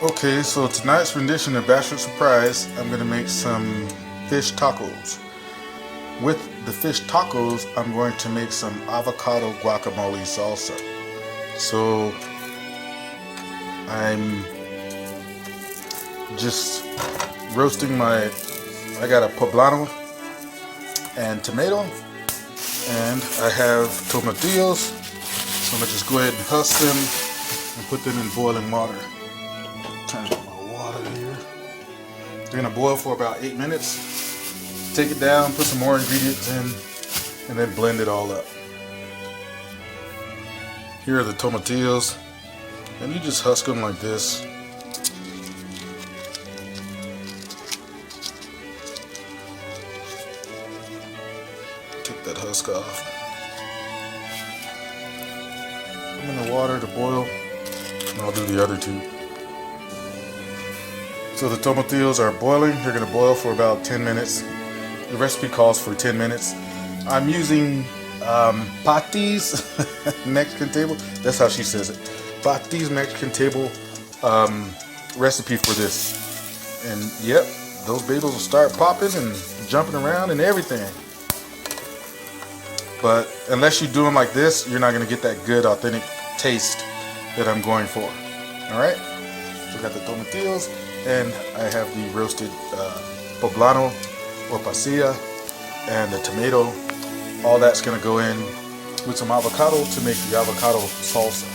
Okay, so tonight's rendition of Bachelor Surprise, I'm going to make some fish tacos. With the fish tacos, I'm going to make some avocado guacamole salsa. So I'm just roasting I got a poblano and tomato, and I have tomatillos. So I'm going to just go ahead and husk them and put them in boiling water. Turn on my water here. They're going to boil for about 8 minutes. Take it down, put some more ingredients in, and then blend it all up. Here are the tomatillos, and you just husk them like this. Take that husk off. Put them in the water to boil, and I'll do the other two. So the tomatillos are boiling. They're going to boil for about 10 minutes. The recipe calls for 10 minutes. I'm using Pati's Mexican table. That's how she says it. Pati's Mexican table recipe for this. And yep, those bagels will start popping and jumping around and everything. But unless you do them like this, you're not going to get that good, authentic taste that I'm going for. Alright? So I got the tomatillos, and I have the roasted poblano or pasilla and the tomato. All that's going to go in with some avocado to make the avocado salsa.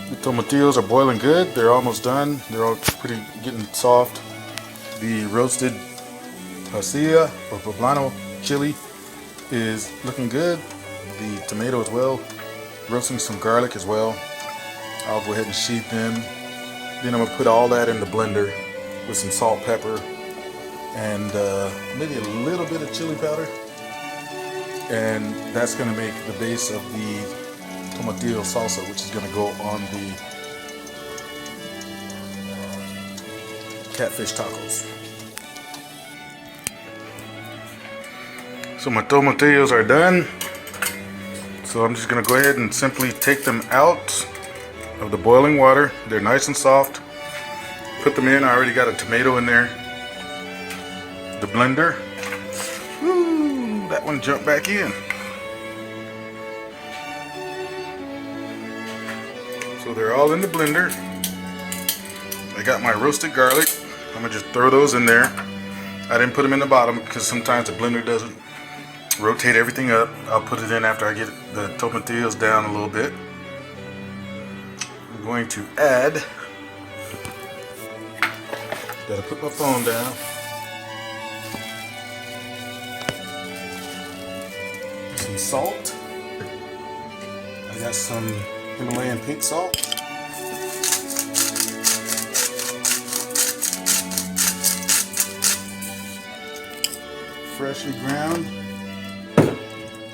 The tomatillos are boiling good. They're almost done. They're all pretty getting soft. The roasted pasilla or poblano chili is looking good. The tomato as well. Roasting some garlic as well. I'll go ahead and sheath them. Then I'm going to put all that in the blender with some salt, pepper, and maybe a little bit of chili powder. And that's going to make the base of the tomatillo salsa, which is going to go on the catfish tacos. So my tomatillos are done. So I'm just going to go ahead and simply take them out of the boiling water. They're nice and soft. Put them in. I already got a tomato in there. The blender. Woo, that one jumped back in. So they're all in the blender. I got my roasted garlic. I'm gonna just throw those in there. I didn't put them in the bottom because sometimes the blender doesn't rotate everything up. I'll put it in after I get the tomatillos down a little bit. I'm going to add, gotta put my phone down. Some salt. I got some Himalayan pink salt. Freshly ground. A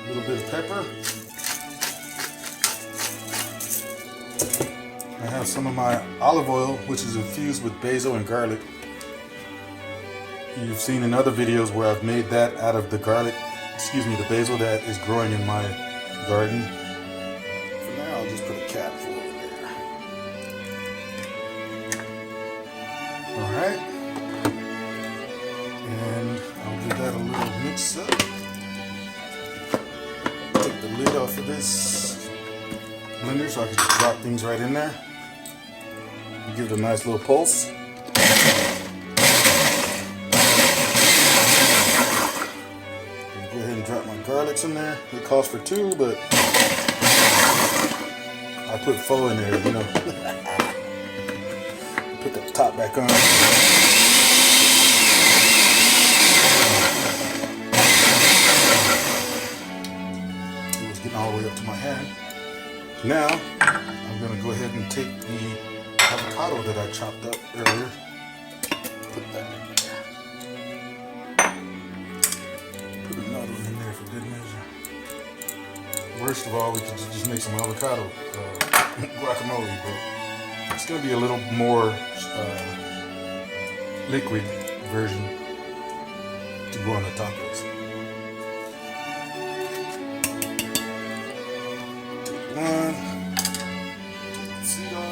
little bit of pepper. I have some of my olive oil, which is infused with basil and garlic. You've seen in other videos where I've made that out of the garlic, the basil that is growing in my garden. For now, I'll just put a cap for it there. Alright. And I'll give that a little mix up. Take the lid off of this blender so I can just drop things right in there. Give it a nice little pulse. Go ahead and drop my garlics in there. It calls for 2, but I put 4 in there, you know. Put the top back on. It was getting all the way up to my hand. Now, I'm going to go ahead and take the avocado that I chopped up earlier. Put that in there. Put another one in there for good measure. Worst of all, we could just make some avocado guacamole, but it's going to be a little more liquid version to go on the tacos. Take one. Seed off.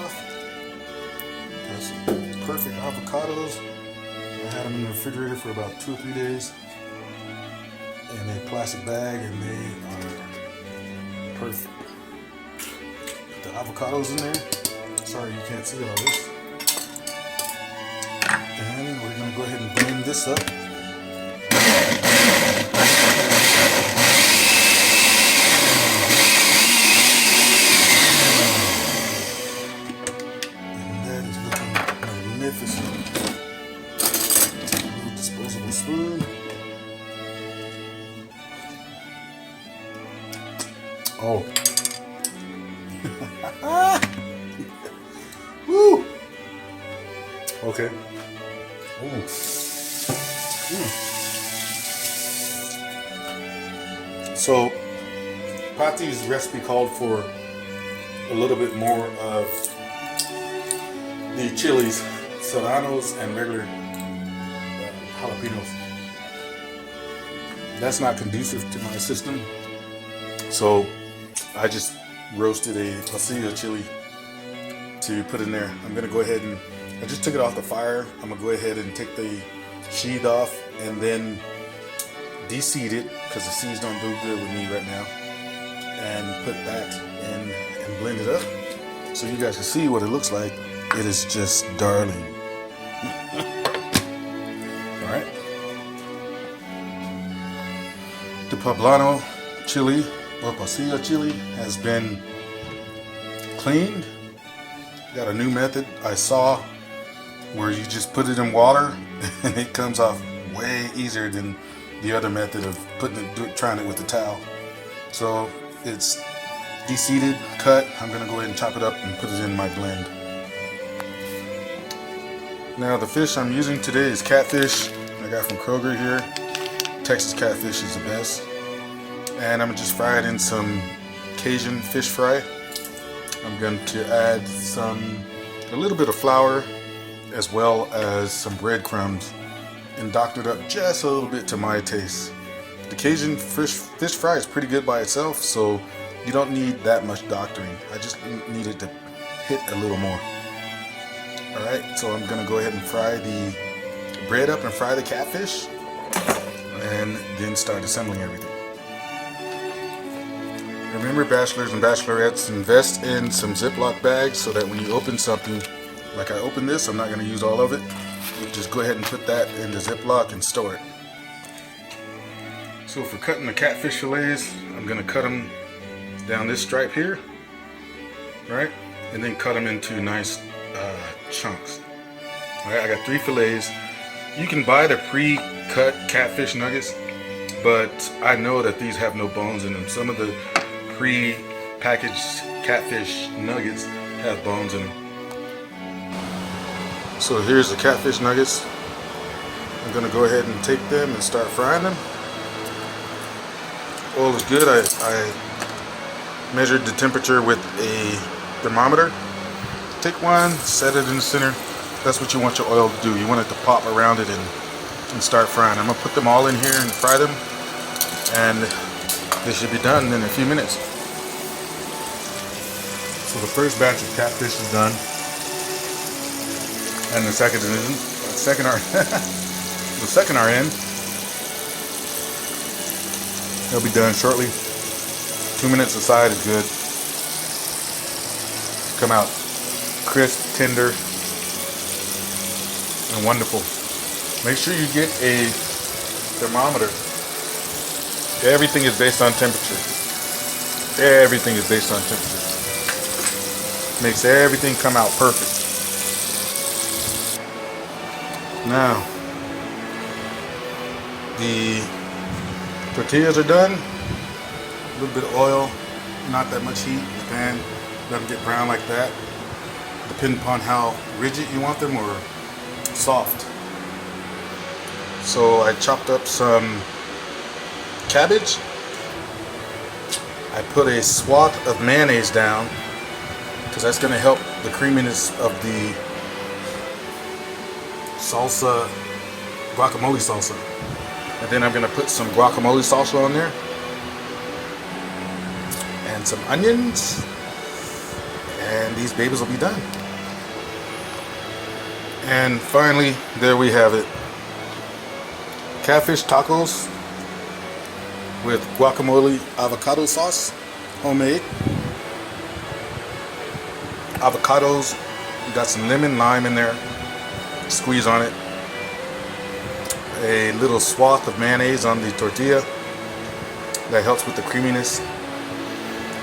avocados. I had them in the refrigerator for about 2 or 3 days in a plastic bag, and they are perfect. Put the avocados in there. Sorry you can't see all this. And we're going to go ahead and blend this up. And that is looking magnificent. Take a little disposable spoon. Oh. Woo! Okay. So, Pati's recipe called for a little bit more of the chilies, serranos, and regular jalapenos. That's not conducive to my system, so I just roasted a pasilla chili to put in there. I'm gonna go ahead and I just took it off the fire. I'm gonna go ahead and take the sheath off and then de-seed it, because the seeds don't do good with me right now, and put that in and blend it up so you guys can see what it looks like. It is just darling. Alright. The poblano chili or pasilla chili has been cleaned. Got a new method I saw where you just put it in water and it comes off way easier than the other method of trying it with the towel. So it's de-seeded, cut. I'm gonna go ahead and chop it up and put it in my blend. Now the fish I'm using today is catfish. I got from Kroger here. Texas catfish is the best. And I'm gonna just fry it in some Cajun fish fry. I'm going to add a little bit of flour as well as some breadcrumbs and doctor it up just a little bit to my taste. The Cajun fish fry is pretty good by itself, so you don't need that much doctoring. I just need it to hit a little more. Alright, so I'm going to go ahead and fry the bread up and fry the catfish and then start assembling everything. Remember, bachelors and bachelorettes, invest in some Ziploc bags so that when you open something, like I opened this, I'm not going to use all of it. You just go ahead and put that in the Ziploc and store it. So for cutting the catfish fillets, I'm going to cut them down this stripe here, right? And then cut them into nice chunks. Alright, I got 3 fillets. You can buy the pre-cut catfish nuggets, but I know that these have no bones in them. Some of the pre-packaged catfish nuggets have bones in them. So here's the catfish nuggets. I'm going to go ahead and take them and start frying them. Oil is good. I measured the temperature with a thermometer. Take one, set it in the center. That's what you want your oil to do. You want it to pop around it and start frying. I'm going to put them all in here and fry them, and they should be done in a few minutes. So the first batch of catfish is done, and the second are in. They'll be done shortly. 2 minutes aside is good. Come out crisp, tender, and wonderful. Make sure you get a thermometer. Everything is based on temperature. Everything is based on temperature. Makes everything come out perfect. Now, the tortillas are done. A little bit of oil, not that much heat in the pan. Let them get brown like that. Depending upon how rigid you want them or soft. So I chopped up some cabbage. I put a swath of mayonnaise down because that's going to help the creaminess of the salsa, guacamole salsa. And then I'm going to put some guacamole salsa on there and some onions, and these babies will be done. And finally, there we have it. Catfish tacos with guacamole avocado sauce, homemade. Avocados, you got some lemon, lime in there, squeeze on it. A little swath of mayonnaise on the tortilla that helps with the creaminess.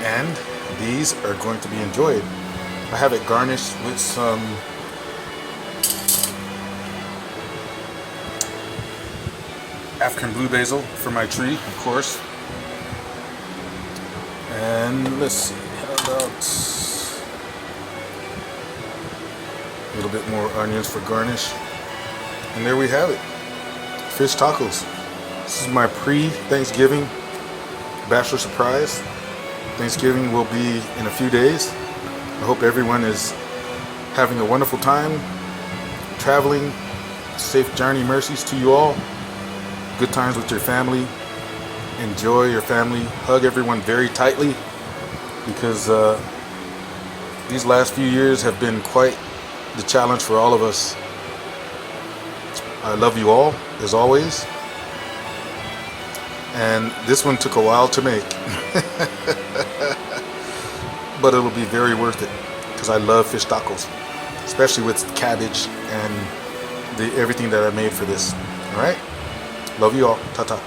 And these are going to be enjoyed. I have it garnished with some African blue basil for my tree, of course. And let's see, how about a little bit more onions for garnish. And there we have it. Fish tacos. This is my pre-Thanksgiving Bachelor surprise. Thanksgiving will be in a few days. I hope everyone is having a wonderful time traveling. Safe journey mercies to you all. Good times with your family. Enjoy your family. Hug everyone very tightly, because these last few years have been quite the challenge for all of us. I love you all, as always. And this one took a while to make. But it'll be very worth it, because I love fish tacos, especially with cabbage and everything that I made for this. All right? Love you all. Ta-ta.